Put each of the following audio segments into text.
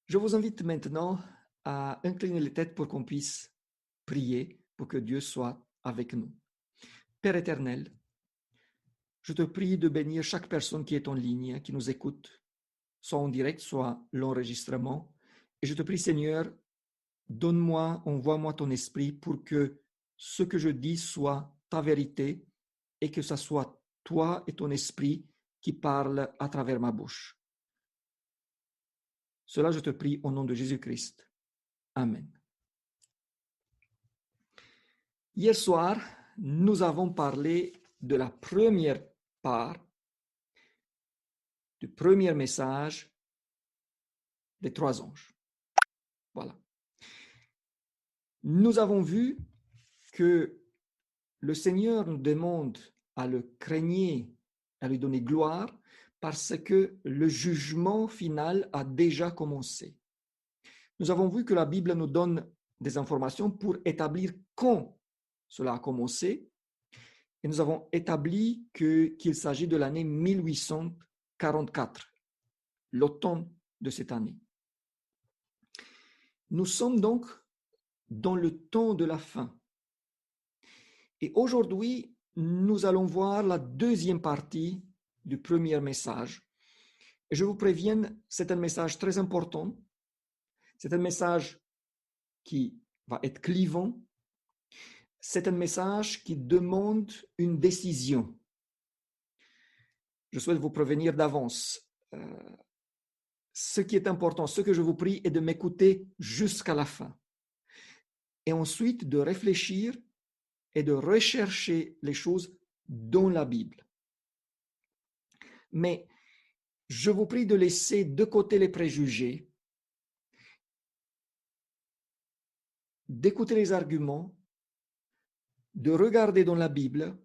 Je vous invite maintenant à incliner les têtes pour qu'on puisse prier pour que Dieu soit avec nous. Père éternel, je te prie de bénir chaque personne qui est en ligne, qui nous écoute, soit en direct, soit l'enregistrement. Et je te prie, Seigneur, donne-moi, envoie-moi ton esprit pour que ce que je dis soit ta vérité et que ce soit toi et ton esprit qui parlent à travers ma bouche. Cela, je te prie au nom de Jésus-Christ. Amen. Hier soir, nous avons parlé de la première part du premier message des trois anges. Voilà. Nous avons vu que le Seigneur nous demande à le craigner, à lui donner gloire, parce que le jugement final a déjà commencé. Nous avons vu que la Bible nous donne des informations pour établir quand cela a commencé, et nous avons établi qu'il s'agit de l'année 1844, l'automne de cette année. Nous sommes donc dans le temps de la fin. Et aujourd'hui, nous allons voir la deuxième partie du premier message. Et je vous préviens, c'est un message très important. C'est un message qui va être clivant. C'est un message qui demande une décision. Je souhaite vous prévenir d'avance. Ce qui est important, ce que je vous prie, est de m'écouter jusqu'à la fin. Et ensuite de réfléchir et de rechercher les choses dans la Bible. Mais je vous prie de laisser de côté les préjugés, d'écouter les arguments, de regarder dans la Bible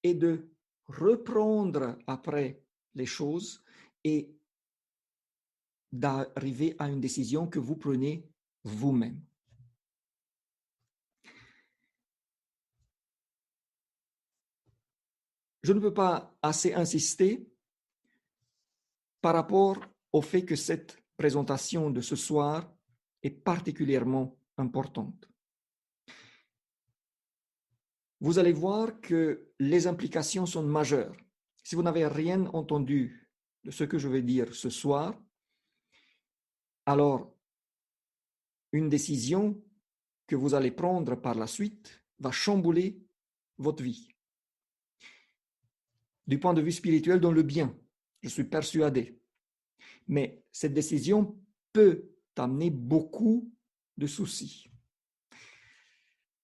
et de reprendre après les choses et d'arriver à une décision que vous prenez vous-même. Je ne peux pas assez insister par rapport au fait que cette présentation de ce soir est particulièrement importante. Vous allez voir que les implications sont majeures. Si vous n'avez rien entendu de ce que je vais dire ce soir, alors une décision que vous allez prendre par la suite va chambouler votre vie. Du point de vue spirituel, dans le bien, je suis persuadé. Mais cette décision peut amener beaucoup de soucis.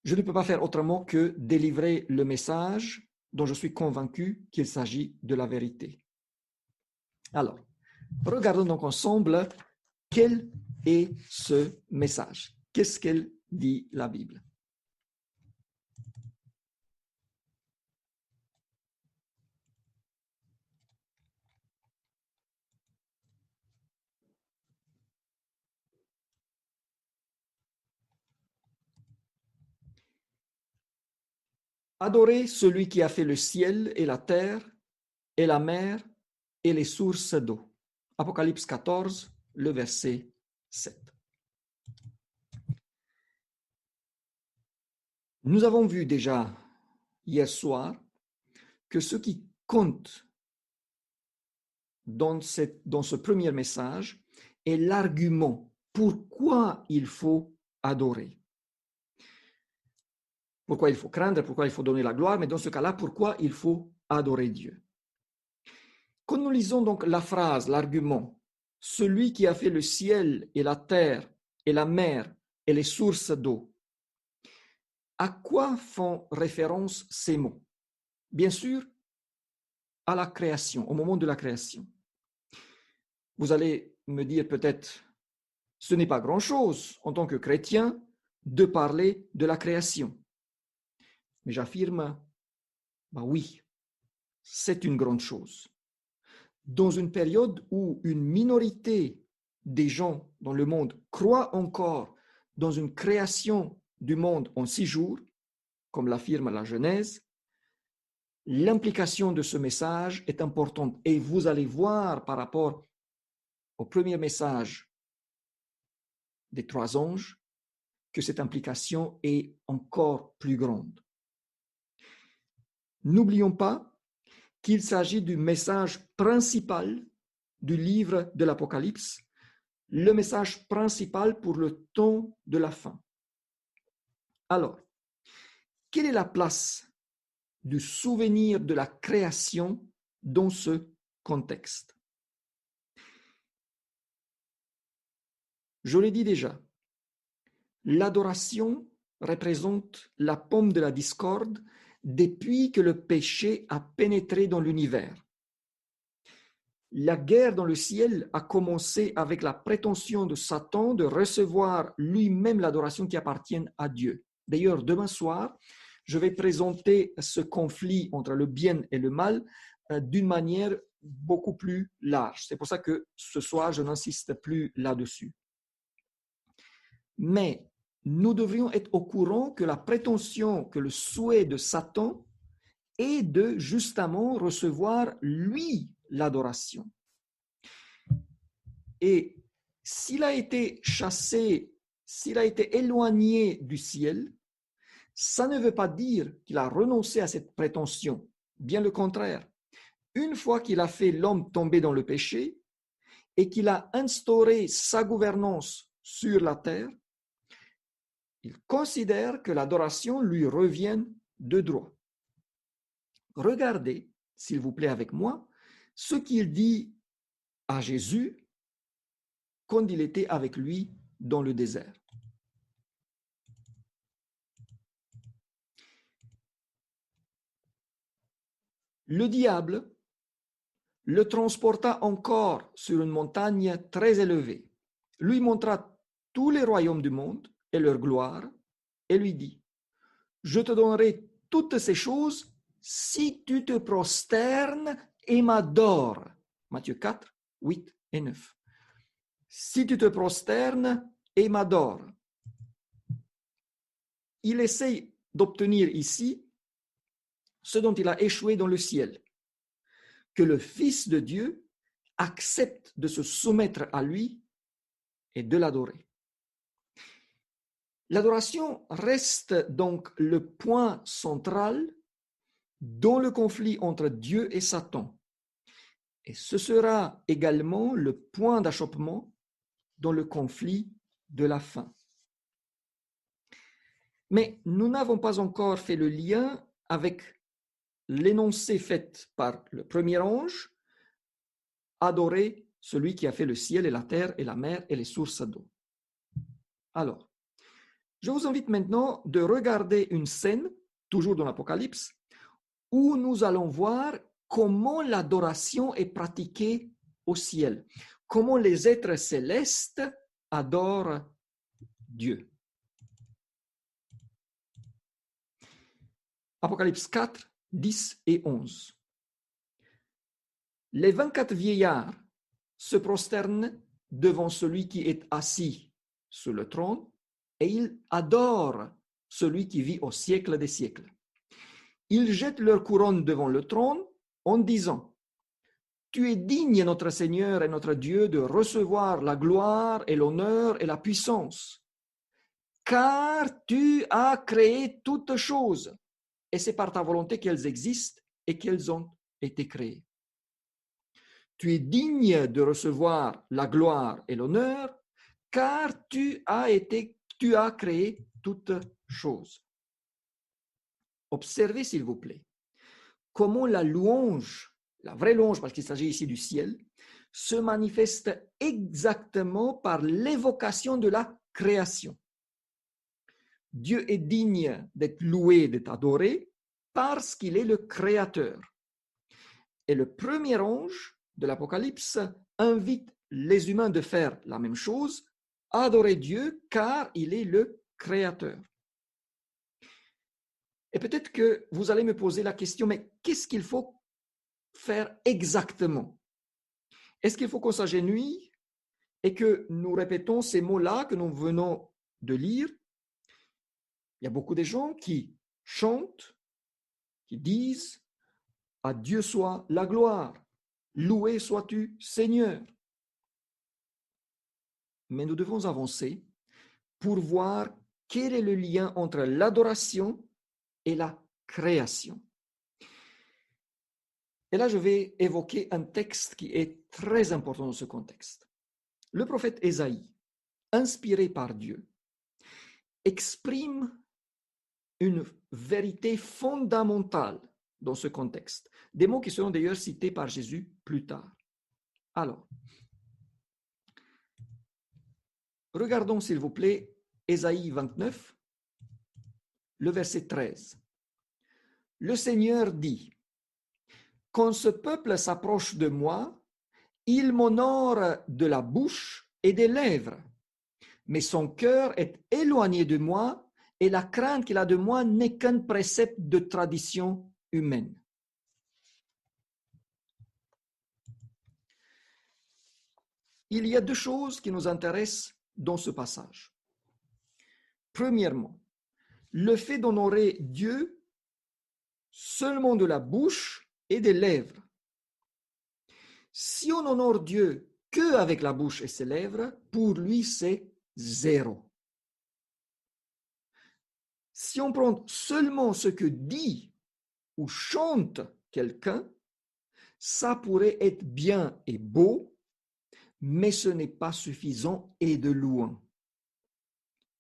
Je ne peux pas faire autrement que délivrer le message dont je suis convaincu qu'il s'agit de la vérité. Alors, regardons donc ensemble quel est ce message. Qu'est-ce qu'elle dit la Bible? Adorez celui qui a fait le ciel et la terre et la mer et les sources d'eau. Apocalypse 14, le verset 7. Nous avons vu déjà hier soir que ce qui compte dans ce premier message est l'argument pourquoi il faut adorer. Pourquoi il faut craindre, pourquoi il faut donner la gloire, mais dans ce cas-là, pourquoi il faut adorer Dieu. Quand nous lisons donc la phrase, l'argument, celui qui a fait le ciel et la terre et la mer et les sources d'eau, à quoi font référence ces mots? Bien sûr, à la création, au moment de la création. Vous allez me dire peut-être, ce n'est pas grand-chose en tant que chrétien de parler de la création. Mais j'affirme, oui, c'est une grande chose. Dans une période où une minorité des gens dans le monde croient encore dans une création du monde en 6 jours, comme l'affirme la Genèse, l'implication de ce message est importante. Et vous allez voir par rapport au premier message des 3 anges que cette implication est encore plus grande. N'oublions pas qu'il s'agit du message principal du livre de l'Apocalypse, le message principal pour le temps de la fin. Alors, quelle est la place du souvenir de la création dans ce contexte? Je l'ai dit déjà, l'adoration représente la pomme de la discorde depuis que le péché a pénétré dans l'univers. La guerre dans le ciel a commencé avec la prétention de Satan de recevoir lui-même l'adoration qui appartient à Dieu. D'ailleurs, demain soir, je vais présenter ce conflit entre le bien et le mal d'une manière beaucoup plus large. C'est pour ça que ce soir, je n'insiste plus là-dessus. Mais nous devrions être au courant que la prétention, que le souhait de Satan est de justement recevoir lui l'adoration. Et s'il a été chassé, s'il a été éloigné du ciel, ça ne veut pas dire qu'il a renoncé à cette prétention. Bien le contraire. Une fois qu'il a fait l'homme tomber dans le péché et qu'il a instauré sa gouvernance sur la terre, il considère que l'adoration lui revient de droit. Regardez, s'il vous plaît, avec moi, ce qu'il dit à Jésus quand il était avec lui dans le désert. Le diable le transporta encore sur une montagne très élevée, lui montra tous les royaumes du monde et leur gloire, et lui dit, « Je te donnerai toutes ces choses si tu te prosternes et m'adores. » Matthieu 4, 8 et 9. Si tu te prosternes et m'adores. Il essaye d'obtenir ici ce dont il a échoué dans le ciel, que le Fils de Dieu accepte de se soumettre à lui et de l'adorer. L'adoration reste donc le point central dans le conflit entre Dieu et Satan. Et ce sera également le point d'achoppement dans le conflit de la fin. Mais nous n'avons pas encore fait le lien avec l'énoncé fait par le premier ange, adorer celui qui a fait le ciel et la terre et la mer et les sources d'eau. Alors, je vous invite maintenant de regarder une scène, toujours dans l'Apocalypse, où nous allons voir comment l'adoration est pratiquée au ciel, comment les êtres célestes adorent Dieu. Apocalypse 4, 10 et 11. Les 24 vieillards se prosternent devant celui qui est assis sur le trône et ils adorent celui qui vit au siècle des siècles. Ils jettent leur couronne devant le trône en disant, « Tu es digne, notre Seigneur et notre Dieu, de recevoir la gloire et l'honneur et la puissance, car tu as créé toutes choses, et c'est par ta volonté qu'elles existent et qu'elles ont été créées. Tu es digne de recevoir la gloire et l'honneur, car tu as créé toutes choses. » Observez, s'il vous plaît, comment la louange, la vraie louange, parce qu'il s'agit ici du ciel, se manifeste exactement par l'évocation de la création. Dieu est digne d'être loué, d'être adoré, parce qu'il est le Créateur. Et le premier ange de l'Apocalypse invite les humains de faire la même chose, adorer Dieu, car il est le Créateur. Et peut-être que vous allez me poser la question, mais qu'est-ce qu'il faut faire exactement? Est-ce qu'il faut qu'on s'agenouille et que nous répétons ces mots-là que nous venons de lire? Il y a beaucoup de gens qui chantent, qui disent « À Dieu soit la gloire, loué sois-tu Seigneur ». Mais nous devons avancer pour voir quel est le lien entre l'adoration et la création. Et là, je vais évoquer un texte qui est très important dans ce contexte. Le prophète Ésaïe, inspiré par Dieu, exprime une vérité fondamentale dans ce contexte. Des mots qui seront d'ailleurs cités par Jésus plus tard. Alors, regardons s'il vous plaît Ésaïe 29, le verset 13. Le Seigneur dit, « Quand ce peuple s'approche de moi, il m'honore de la bouche et des lèvres, mais son cœur est éloigné de moi et la crainte qu'il a de moi n'est qu'un précepte de tradition humaine. » Il y a deux choses qui nous intéressent dans ce passage. Premièrement, le fait d'honorer Dieu seulement de la bouche et des lèvres. Si on honore Dieu qu'avec la bouche et ses lèvres, pour lui c'est zéro. Si on prend seulement ce que dit ou chante quelqu'un, ça pourrait être bien et beau, mais ce n'est pas suffisant et de loin.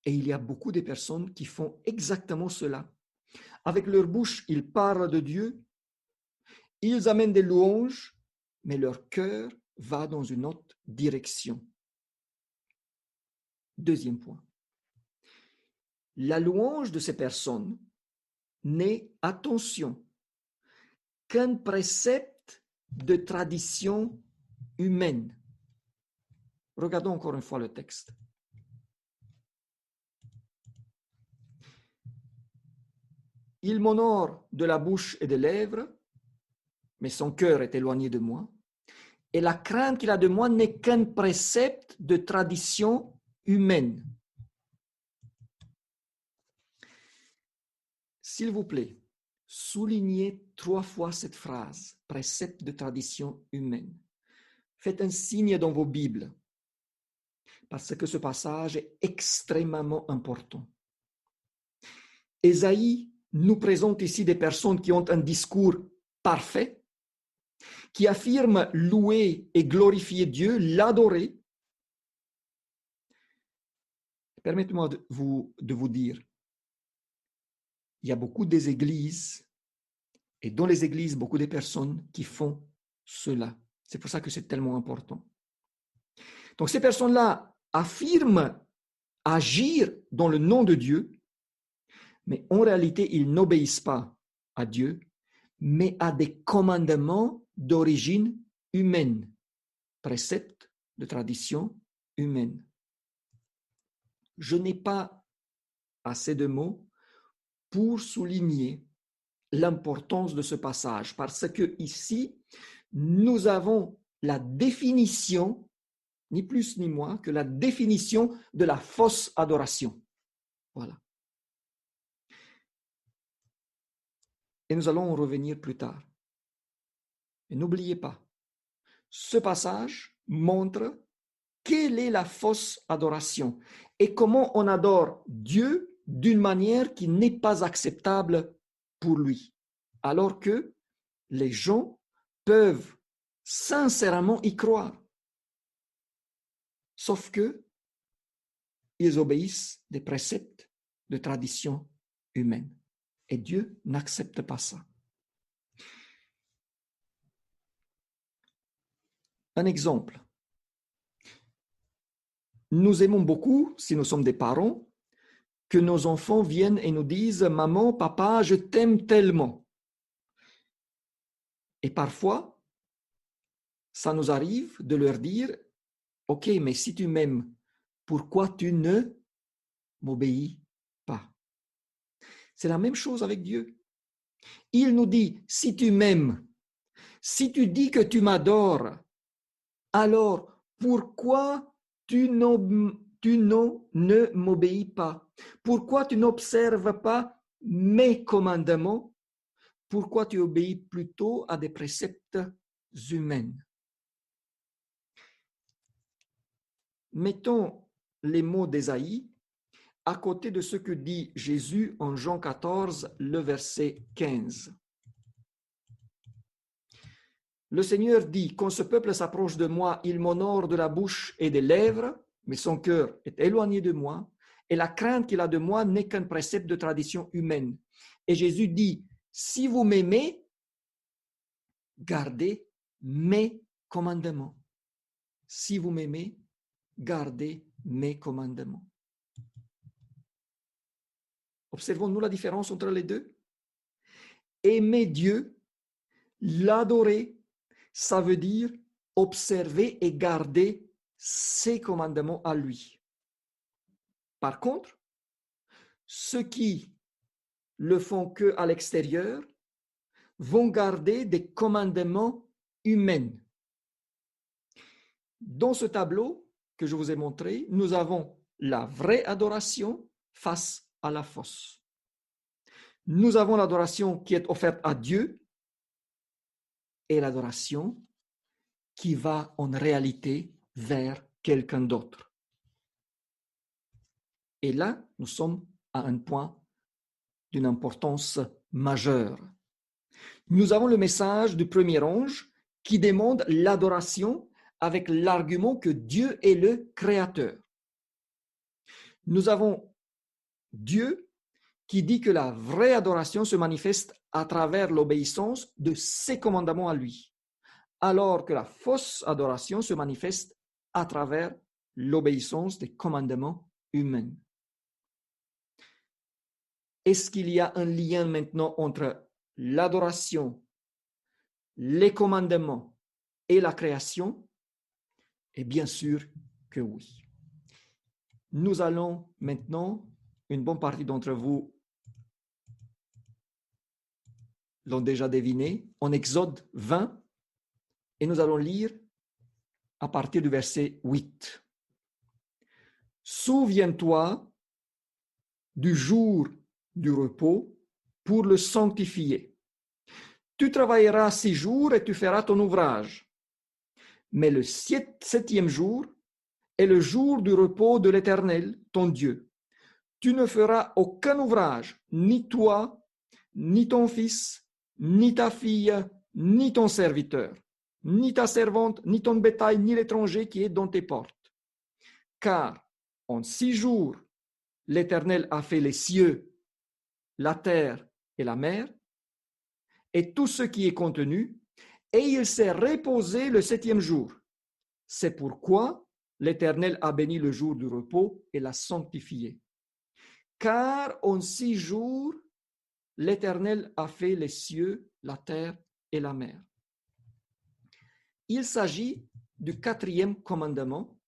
Et il y a beaucoup de personnes qui font exactement cela. Avec leur bouche, ils parlent de Dieu, ils amènent des louanges, mais leur cœur va dans une autre direction. Deuxième point. La louange de ces personnes n'est, attention, qu'un précepte de tradition humaine. Regardons encore une fois le texte. Il m'honore de la bouche et des lèvres, mais son cœur est éloigné de moi. Et la crainte qu'il a de moi n'est qu'un précepte de tradition humaine. S'il vous plaît, soulignez 3 fois cette phrase, précepte de tradition humaine. Faites un signe dans vos Bibles, parce que ce passage est extrêmement important. Ésaïe nous présente ici des personnes qui ont un discours parfait, qui affirment louer et glorifier Dieu, l'adorer. Permettez-moi de vous dire, il y a beaucoup des églises, et dans les églises, beaucoup de personnes qui font cela. C'est pour ça que c'est tellement important. Donc ces personnes-là affirment agir dans le nom de Dieu, mais en réalité, ils n'obéissent pas à Dieu, mais à des commandements d'origine humaine, préceptes de tradition humaine. Je n'ai pas assez de mots pour souligner l'importance de ce passage, parce que ici, nous avons la définition, ni plus ni moins que la définition de la fausse adoration. Voilà. Et nous allons en revenir plus tard. Et n'oubliez pas, ce passage montre quelle est la fausse adoration et comment on adore Dieu d'une manière qui n'est pas acceptable pour lui, alors que les gens peuvent sincèrement y croire, sauf que ils obéissent des préceptes de tradition humaine. Et Dieu n'accepte pas ça. Un exemple. Nous aimons beaucoup, si nous sommes des parents, que nos enfants viennent et nous disent « Maman, papa, je t'aime tellement ». Et parfois, ça nous arrive de leur dire « Ok, mais si tu m'aimes, pourquoi tu ne m'obéis pas ?» C'est la même chose avec Dieu. Il nous dit « Si tu m'aimes, si tu dis que tu m'adores, alors pourquoi tu ne m'obéis pas? Pourquoi tu n'observes pas mes commandements? Pourquoi tu obéis plutôt à des préceptes humains? » Mettons les mots d'Ésaïe à côté de ce que dit Jésus en Jean 14, le verset 15. Le Seigneur dit, quand ce peuple s'approche de moi, il m'honore de la bouche et des lèvres, mais son cœur est éloigné de moi, et la crainte qu'il a de moi n'est qu'un précepte de tradition humaine. Et Jésus dit, si vous m'aimez, gardez mes commandements. Si vous m'aimez, gardez mes commandements. Observons-nous la différence entre les deux? Aimer Dieu, l'adorer, ça veut dire observer et garder ses commandements à lui. Par contre, ceux qui le font que à l'extérieur vont garder des commandements humains. Dans ce tableau que je vous ai montré, nous avons la vraie adoration face à la fausse. Nous avons l'adoration qui est offerte à Dieu et l'adoration qui va en réalité vers quelqu'un d'autre. Et là, nous sommes à un point d'une importance majeure. Nous avons le message du premier ange qui demande l'adoration avec l'argument que Dieu est le créateur. Nous avons Dieu qui dit que la vraie adoration se manifeste à travers l'obéissance de ses commandements à lui, alors que la fausse adoration se manifeste à travers l'obéissance des commandements humains. Est-ce qu'il y a un lien maintenant entre l'adoration, les commandements et la création? Et bien sûr que oui. Nous allons maintenant, une bonne partie d'entre vous l'ont déjà deviné, en Exode 20, et nous allons lire à partir du verset 8. Souviens-toi du jour du repos pour le sanctifier. Tu travailleras 6 jours et tu feras ton ouvrage. Mais le 7e jour est le jour du repos de l'Éternel, ton Dieu. Tu ne feras aucun ouvrage, ni toi, ni ton fils, ni ta fille, ni ton serviteur, ni ta servante, ni ton bétail, ni l'étranger qui est dans tes portes. Car en 6 jours, l'Éternel a fait les cieux, la terre et la mer, et tout ce qui est contenu, et il s'est reposé le 7e jour. C'est pourquoi l'Éternel a béni le jour du repos et l'a sanctifié. Car en 6 jours, l'Éternel a fait les cieux, la terre et la mer. Il s'agit du 4e commandement.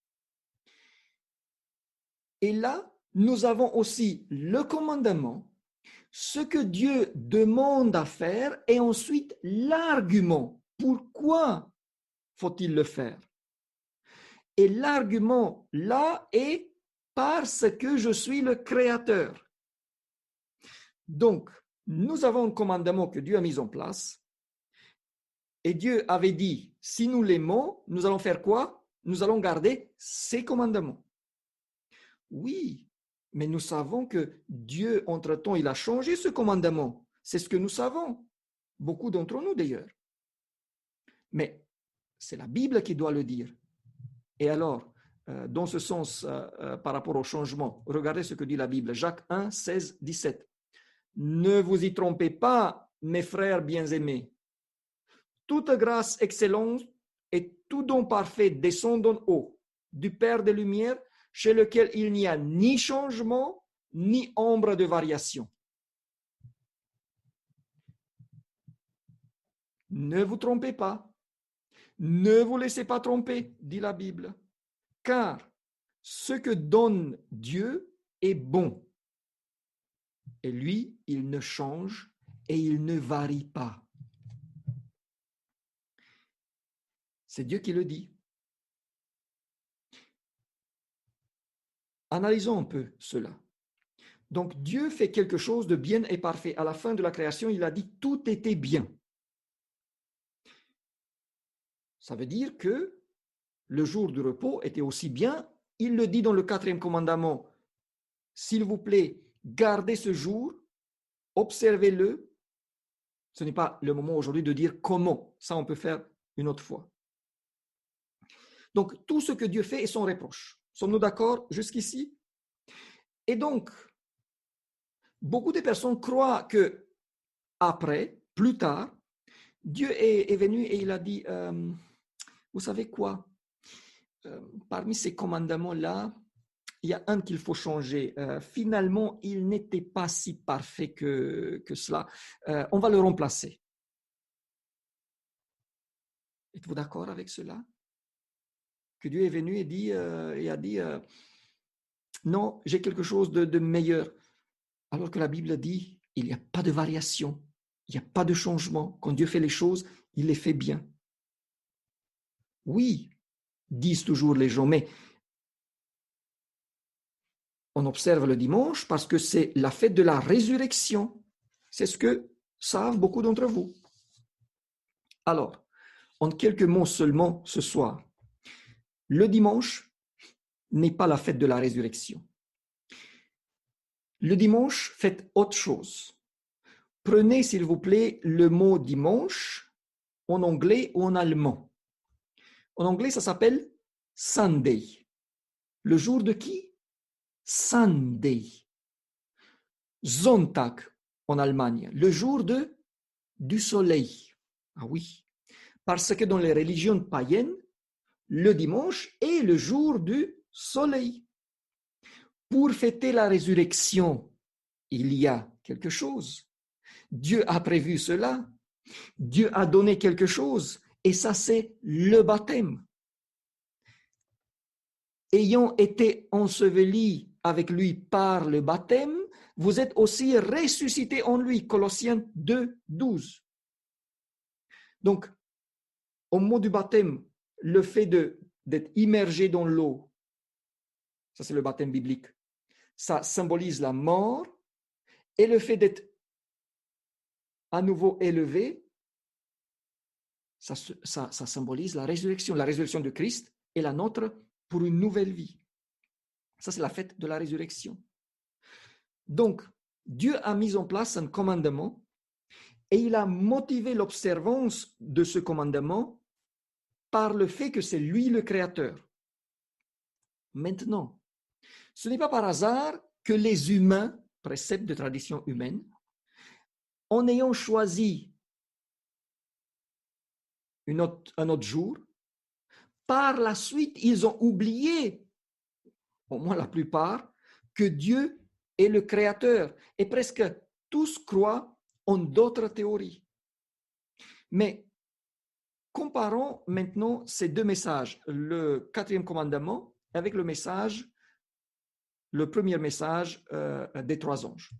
Et là, nous avons aussi le commandement, ce que Dieu demande à faire, et ensuite l'argument. Pourquoi faut-il le faire? Et l'argument là est parce que je suis le créateur. Donc, nous avons un commandement que Dieu a mis en place. Et Dieu avait dit, si nous l'aimons, nous allons faire quoi? Nous allons garder ses commandements. Oui, mais nous savons que Dieu, entre-temps, il a changé ce commandement. C'est ce que nous savons. Beaucoup d'entre nous, d'ailleurs. Mais c'est la Bible qui doit le dire. Et alors, dans ce sens, par rapport au changement, regardez ce que dit la Bible. Jacques 1, 16, 17. Ne vous y trompez pas, mes frères bien-aimés. Toute grâce excellente et tout don parfait descend d'en haut, du Père des Lumières, chez lequel il n'y a ni changement, ni ombre de variation. Ne vous trompez pas. Ne vous laissez pas tromper, dit la Bible, car ce que donne Dieu est bon. Et lui, il ne change et il ne varie pas. C'est Dieu qui le dit. Analysons un peu cela. Donc Dieu fait quelque chose de bien et parfait. À la fin de la création, il a dit tout était bien. Ça veut dire que le jour du repos était aussi bien. Il le dit dans le 4e commandement. s'il vous plaît, gardez ce jour, observez-le. Ce n'est pas le moment aujourd'hui de dire comment. Ça, on peut faire une autre fois. Donc, tout ce que Dieu fait est son reproche. Sommes-nous d'accord jusqu'ici? Et donc, beaucoup de personnes croient que après, plus tard, Dieu est venu et il a dit, vous savez quoi? Parmi ces commandements-là, il y a un qu'il faut changer. Finalement, il n'était pas si parfait que cela. On va le remplacer. Êtes-vous d'accord avec cela? Que Dieu est venu et a dit, non, j'ai quelque chose de meilleur. Alors que la Bible dit, il n'y a pas de variation, il n'y a pas de changement. Quand Dieu fait les choses, il les fait bien. Oui, disent toujours les gens, mais on observe le dimanche parce que c'est la fête de la résurrection. C'est ce que savent beaucoup d'entre vous. Alors, en quelques mots seulement ce soir, le dimanche n'est pas la fête de la résurrection. Le dimanche, faites autre chose. Prenez, s'il vous plaît, le mot dimanche en anglais ou en allemand. En anglais, ça s'appelle Sunday. Le jour de qui? Sunday. Sonntag en Allemagne, le jour du soleil. Ah oui, parce que dans les religions païennes, le dimanche est le jour du soleil. Pour fêter la résurrection, il y a quelque chose. Dieu a prévu cela. Dieu a donné quelque chose. Et ça, c'est le baptême. Ayant été ensevelis avec lui par le baptême, vous êtes aussi ressuscités en lui. Colossiens 2, 12. Donc, au mot du baptême, le fait d'être immergé dans l'eau, ça c'est le baptême biblique, ça symbolise la mort, et le fait d'être à nouveau élevé, ça symbolise la résurrection de Christ et la nôtre pour une nouvelle vie. Ça c'est la fête de la résurrection. Donc, Dieu a mis en place un commandement et il a motivé l'observance de ce commandement par le fait que c'est lui le créateur. Maintenant, ce n'est pas par hasard que les humains, préceptes de tradition humaine, en ayant choisi un autre jour, par la suite, ils ont oublié, au moins la plupart, que Dieu est le créateur. Et presque tous croient en d'autres théories. Mais comparons maintenant ces deux messages, le 4e commandement avec le premier message des 3 anges.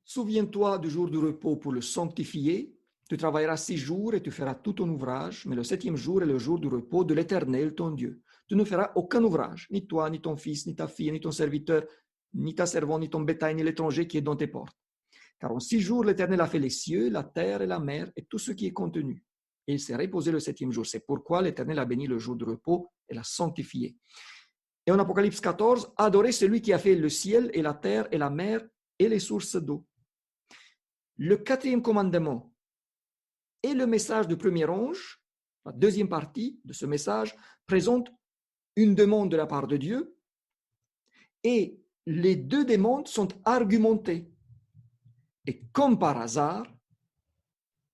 Souviens-toi du jour du repos pour le sanctifier. Tu travailleras 6 jours et tu feras tout ton ouvrage, mais le 7e jour est le jour du repos de l'Éternel, ton Dieu. Tu ne feras aucun ouvrage, ni toi, ni ton fils, ni ta fille, ni ton serviteur, ni ta servante, ni ton bétail, ni l'étranger qui est dans tes portes. Car en 6 jours, l'Éternel a fait les cieux, la terre et la mer et tout ce qui est contenu. Et il s'est reposé le 7e jour. C'est pourquoi l'Éternel a béni le jour de repos et l'a sanctifié. Et en Apocalypse 14, adorez celui qui a fait le ciel et la terre et la mer et les sources d'eau. Le 4e commandement et le message du premier ange, la deuxième partie de ce message, présente une demande de la part de Dieu et les deux demandes sont argumentées. Et comme par hasard,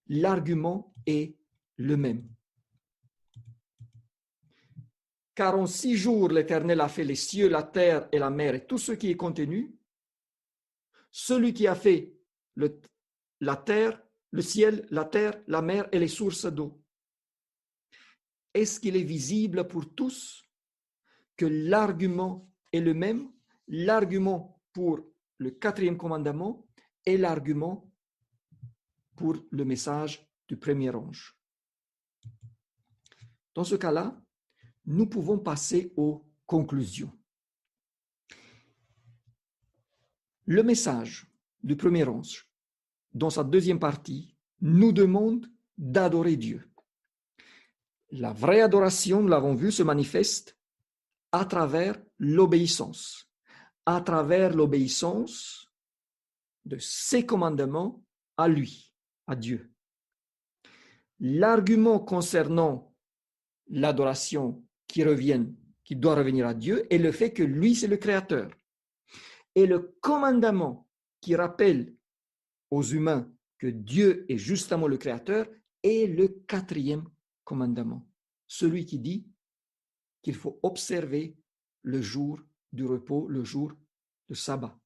l'argument est le même. Car en 6 jours, l'Éternel a fait les cieux, la terre et la mer et tout ce qui est contenu. Celui qui a fait la terre, le ciel, la terre, la mer et les sources d'eau. Est-ce qu'il est visible pour tous que l'argument est le même, l'argument pour le 4e commandement et l'argument pour le message du premier ange? Dans ce cas-là, nous pouvons passer aux conclusions. Le message du premier ange, dans sa deuxième partie, nous demande d'adorer Dieu. la vraie adoration, nous l'avons vu, se manifeste à travers l'obéissance. À travers l'obéissance de ses commandements à lui, à Dieu. L'argument concernant l'adoration qui doit revenir à Dieu est le fait que lui, c'est le Créateur. Et le commandement qui rappelle aux humains que Dieu est justement le Créateur est le 4e commandement. Celui qui dit qu'il faut observer le jour du repos, le jour de sabbat.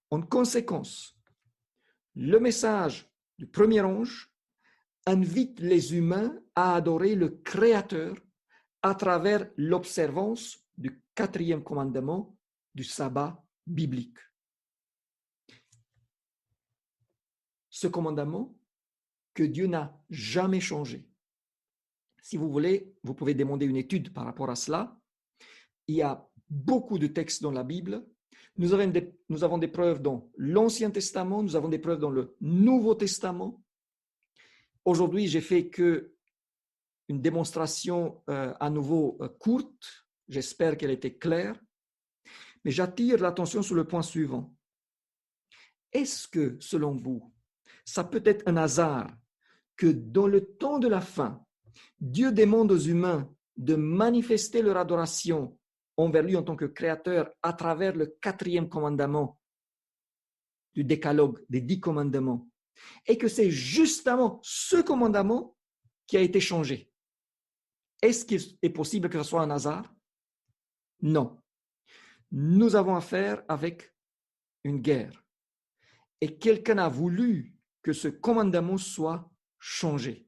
En conséquence, le message du premier ange invite les humains à adorer le Créateur à travers l'observance du 4e commandement du sabbat biblique. Ce commandement que Dieu n'a jamais changé. Si vous voulez, vous pouvez demander une étude par rapport à cela. Il y a beaucoup de textes dans la Bible. Nous avons des preuves dans l'Ancien Testament, nous avons des preuves dans le Nouveau Testament. Aujourd'hui, j'ai fait une démonstration à nouveau courte. J'espère qu'elle était claire. Mais j'attire l'attention sur le point suivant. Est-ce que, selon vous, ça peut être un hasard que dans le temps de la fin, Dieu demande aux humains de manifester leur adoration envers lui en tant que créateur à travers le 4e commandement du décalogue, des 10 commandements, et que c'est justement ce commandement qui a été changé? Est-ce qu'il est possible que ce soit un hasard? Non. Nous avons affaire avec une guerre. Et quelqu'un a voulu que ce commandement soit changé.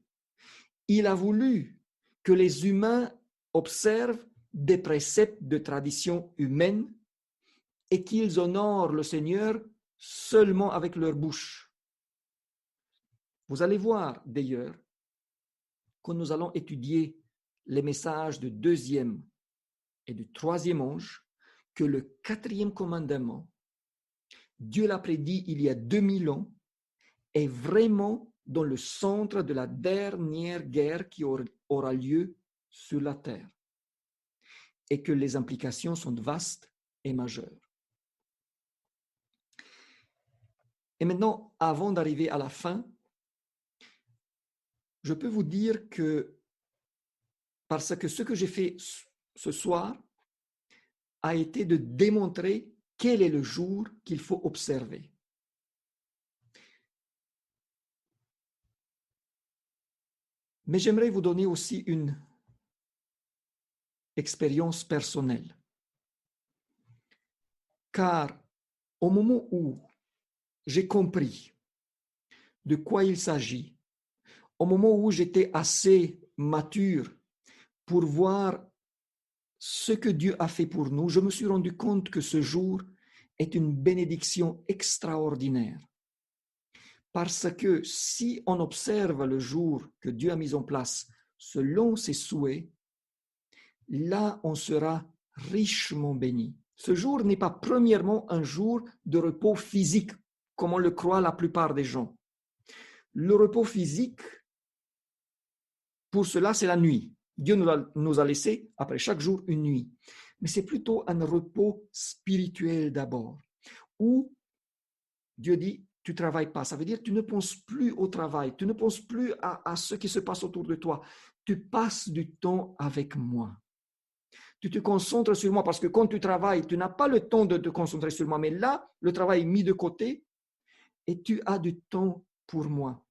Il a voulu que les humains observent des préceptes de tradition humaine et qu'ils honorent le Seigneur seulement avec leur bouche. Vous allez voir d'ailleurs, quand nous allons étudier les messages du 2e et du 3e ange, que le 4e commandement, Dieu l'a prédit il y a 2000 ans, est vraiment dans le centre de la dernière guerre qui aura lieu sur la terre et que les implications sont vastes et majeures. Et maintenant, avant d'arriver à la fin, je peux vous dire que parce que ce que j'ai fait ce soir a été de démontrer quel est le jour qu'il faut observer. Mais j'aimerais vous donner aussi une expérience personnelle. Car au moment où j'ai compris de quoi il s'agit, au moment où j'étais assez mature pour voir ce que Dieu a fait pour nous, je me suis rendu compte que ce jour est une bénédiction extraordinaire. Parce que si on observe le jour que Dieu a mis en place selon ses souhaits, là on sera richement béni. Ce jour n'est pas premièrement un jour de repos physique, comme on le croit la plupart des gens. Le repos physique, pour cela, c'est la nuit. Dieu nous a laissé, après chaque jour, une nuit. Mais c'est plutôt un repos spirituel d'abord, où Dieu dit, tu ne travailles pas. Ça veut dire que tu ne penses plus au travail, tu ne penses plus à ce qui se passe autour de toi. Tu passes du temps avec moi. Tu te concentres sur moi parce que quand tu travailles, tu n'as pas le temps de te concentrer sur moi. Mais là, le travail est mis de côté et tu as du temps pour moi.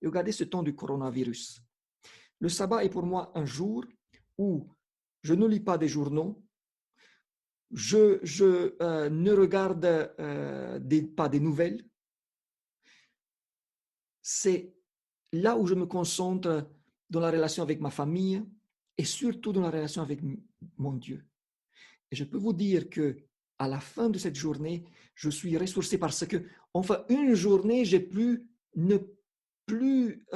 Et regardez ce temps du coronavirus. Le sabbat est pour moi un jour où je ne lis pas des journaux, je ne regarde pas des nouvelles. C'est là où je me concentre dans la relation avec ma famille et surtout dans la relation avec mon Dieu. Et je peux vous dire que à la fin de cette journée, je suis ressourcé parce que, enfin, une journée, j'ai pu ne plus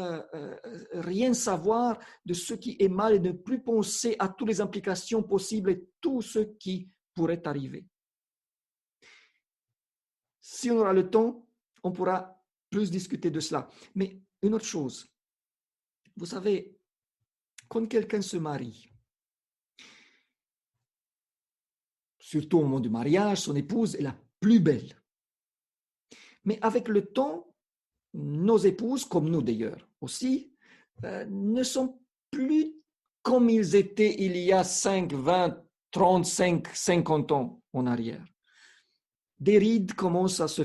rien savoir de ce qui est mal et ne plus penser à toutes les implications possibles et tout ce qui pourrait arriver. Si on aura le temps, on pourra plus discuter de cela. Mais une autre chose, vous savez, Quand quelqu'un se marie, surtout au moment du mariage, son épouse est la plus belle. Mais avec le temps, nos épouses, comme nous d'ailleurs aussi, ne sont plus comme ils étaient il y a 5, 20, 35, 50 ans en arrière. Des rides commencent à se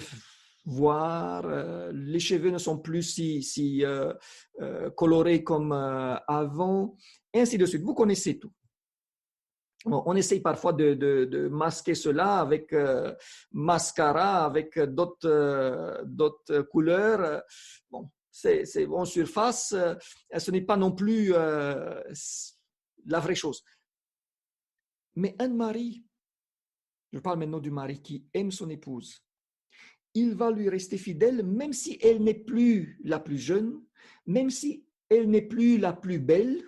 voir, les cheveux ne sont plus si colorés comme avant, et ainsi de suite. Vous connaissez tout. Bon, on essaye parfois de masquer cela avec mascara, avec d'autres couleurs. Bon, c'est en surface, ce n'est pas non plus la vraie chose. Mais un mari, je parle maintenant du mari qui aime son épouse, il va lui rester fidèle même si elle n'est plus la plus jeune, même si elle n'est plus la plus belle,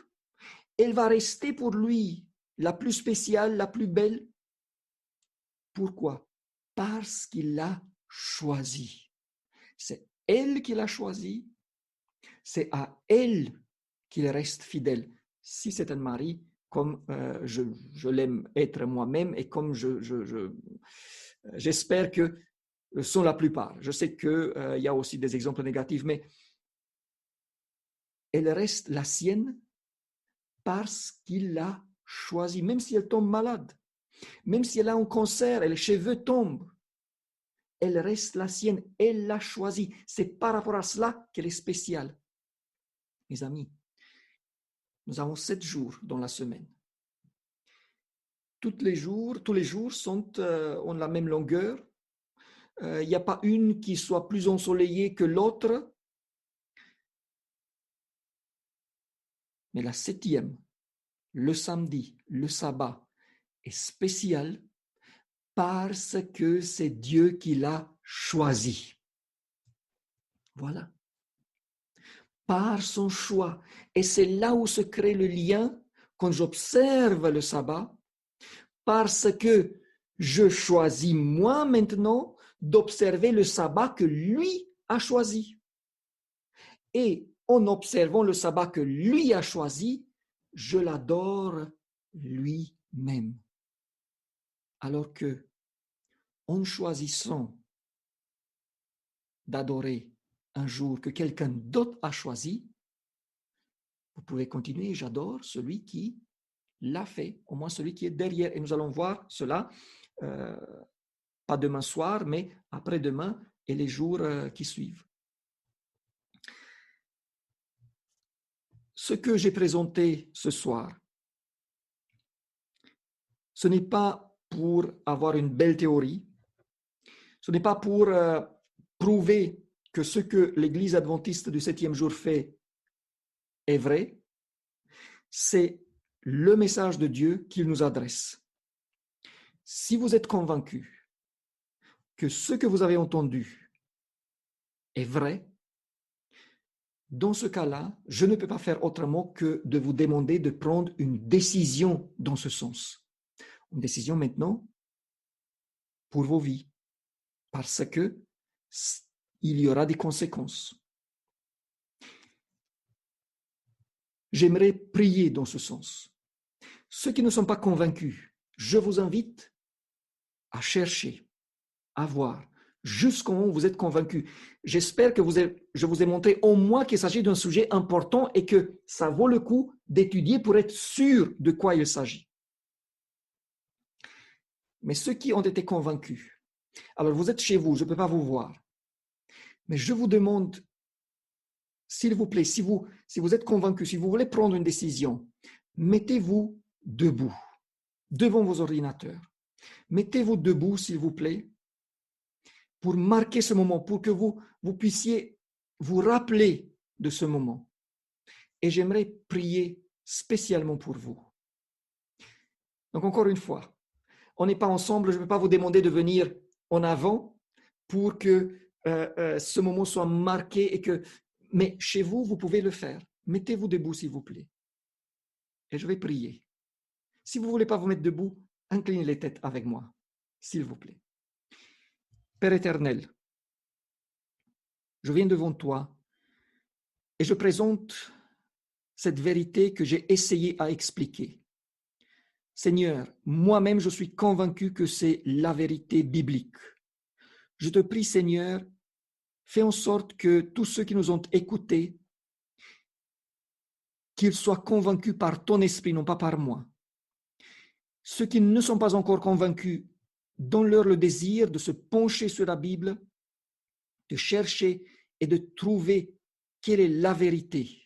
elle va rester pour lui la plus spéciale, la plus belle. Pourquoi? Parce qu'il l'a choisi. C'est elle qui l'a choisi, c'est à elle qu'il reste fidèle. Si c'est un mari, comme je l'aime être moi-même et comme j'espère que sont la plupart. Je sais qu'il y a aussi des exemples négatifs, mais elle reste la sienne parce qu'il l'a choisi, même si elle tombe malade, même si elle a un cancer et les cheveux tombent, elle reste la sienne, elle l'a choisi. C'est par rapport à cela qu'elle est spéciale. Mes amis, nous avons 7 jours dans la semaine. Tous les jours ont la même longueur. Il n'y a pas une qui soit plus ensoleillée que l'autre. Mais la 7e, le samedi, le sabbat, est spécial parce que c'est Dieu qui l'a choisi. Voilà. Par son choix. Et c'est là où se crée le lien quand j'observe le sabbat, parce que je choisis moi maintenant d'observer le sabbat que lui a choisi. Et en observant le sabbat que lui a choisi, je l'adore lui-même. Alors que, en choisissant d'adorer un jour que quelqu'un d'autre a choisi, vous pouvez continuer, j'adore celui qui l'a fait, au moins celui qui est derrière. Et nous allons voir cela, pas demain soir, mais après-demain et les jours qui suivent. Ce que j'ai présenté ce soir, ce n'est pas pour avoir une belle théorie, ce n'est pas pour prouver que ce que l'Église adventiste du 7e jour fait est vrai, c'est le message de Dieu qu'il nous adresse. Si vous êtes convaincu que ce que vous avez entendu est vrai, dans ce cas-là, je ne peux pas faire autrement que de vous demander de prendre une décision dans ce sens. Une décision maintenant pour vos vies, parce que il y aura des conséquences. J'aimerais prier dans ce sens. Ceux qui ne sont pas convaincus, je vous invite à chercher, à voir, jusqu'au moment où vous êtes convaincus. J'espère que je vous ai montré au moins qu'il s'agit d'un sujet important et que ça vaut le coup d'étudier pour être sûr de quoi il s'agit. Mais ceux qui ont été convaincus, alors vous êtes chez vous, je ne peux pas vous voir, mais je vous demande, s'il vous plaît, si vous êtes convaincus, si vous voulez prendre une décision, mettez-vous debout, devant vos ordinateurs. Mettez-vous debout, s'il vous plaît, pour marquer ce moment, pour que vous puissiez vous rappeler de ce moment. Et j'aimerais prier spécialement pour vous. Donc encore une fois, on n'est pas ensemble, je ne peux pas vous demander de venir en avant pour que ce moment soit marqué mais chez vous, vous pouvez le faire. Mettez-vous debout, s'il vous plaît. Et je vais prier. Si vous ne voulez pas vous mettre debout, inclinez les têtes avec moi, s'il vous plaît. Père éternel, je viens devant toi et je présente cette vérité que j'ai essayé à expliquer. Seigneur, moi-même, je suis convaincu que c'est la vérité biblique. Je te prie, Seigneur, fais en sorte que tous ceux qui nous ont écoutés, qu'ils soient convaincus par ton esprit, non pas par moi. Ceux qui ne sont pas encore convaincus, donne-leur le désir de se pencher sur la Bible, de chercher et de trouver quelle est la vérité.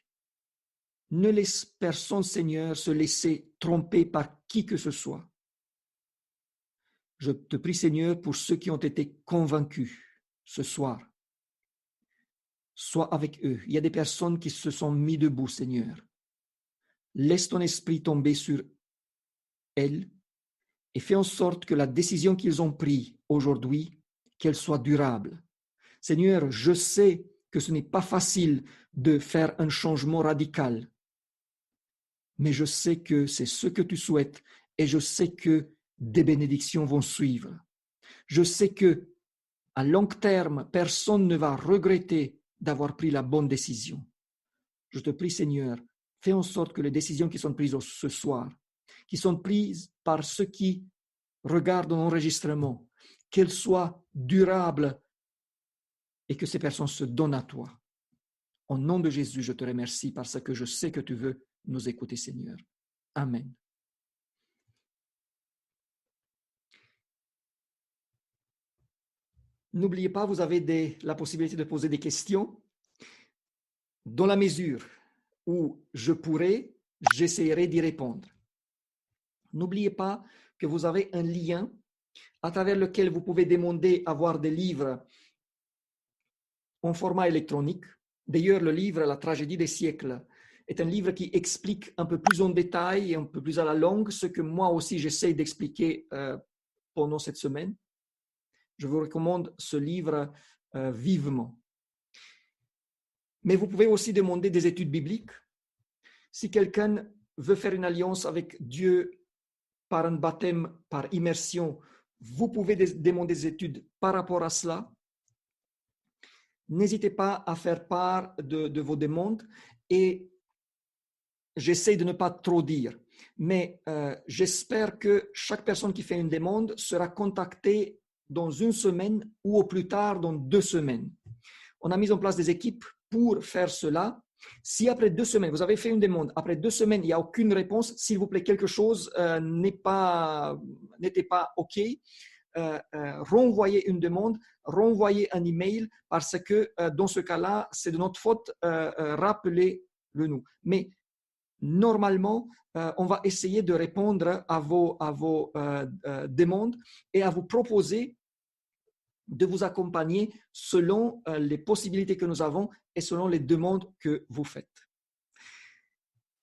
Ne laisse personne, Seigneur, se laisser tromper par qui que ce soit. Je te prie, Seigneur, pour ceux qui ont été convaincus ce soir. Sois avec eux. Il y a des personnes qui se sont mis debout, Seigneur. Laisse ton esprit tomber sur elles et fais en sorte que la décision qu'ils ont prise aujourd'hui, qu'elle soit durable. Seigneur, je sais que ce n'est pas facile de faire un changement radical, mais je sais que c'est ce que tu souhaites et je sais que des bénédictions vont suivre. Je sais que à long terme, personne ne va regretter d'avoir pris la bonne décision. Je te prie, Seigneur, fais en sorte que les décisions qui sont prises ce soir, qui sont prises par ceux qui regardent l'enregistrement, qu'elles soient durables et que ces personnes se donnent à toi. Au nom de Jésus, je te remercie parce que je sais que tu veux nous écouter, Seigneur. Amen. N'oubliez pas, vous avez la possibilité de poser des questions. Dans la mesure où je pourrai, j'essaierai d'y répondre. N'oubliez pas que vous avez un lien à travers lequel vous pouvez demander à voir des livres en format électronique. D'ailleurs, le livre La tragédie des siècles est un livre qui explique un peu plus en détail et un peu plus à la longue ce que moi aussi j'essaie d'expliquer pendant cette semaine. Je vous recommande ce livre vivement. Mais vous pouvez aussi demander des études bibliques. Si quelqu'un veut faire une alliance avec Dieu par un baptême, par immersion, vous pouvez demander des études par rapport à cela. N'hésitez pas à faire part de vos demandes et j'essaie de ne pas trop dire, mais j'espère que chaque personne qui fait une demande sera contactée dans une semaine ou au plus tard dans 2 semaines. On a mis en place des équipes pour faire cela. Si après 2 semaines, vous avez fait une demande, après 2 semaines, il n'y a aucune réponse, s'il vous plaît, quelque chose n'était pas OK, renvoyez une demande, renvoyez un email parce que dans ce cas-là, c'est de notre faute, rappelez-le nous. Mais normalement, on va essayer de répondre à vos demandes et à vous proposer de vous accompagner selon les possibilités que nous avons et selon les demandes que vous faites.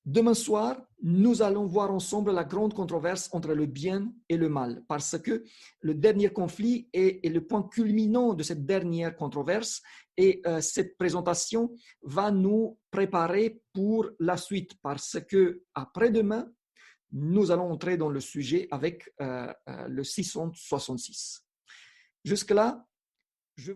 Demain soir, nous allons voir ensemble la grande controverse entre le bien et le mal, parce que le dernier conflit est le point culminant de cette dernière controverse et cette présentation va nous préparer pour la suite, parce que après-demain, nous allons entrer dans le sujet avec le 666. Jusque-là, je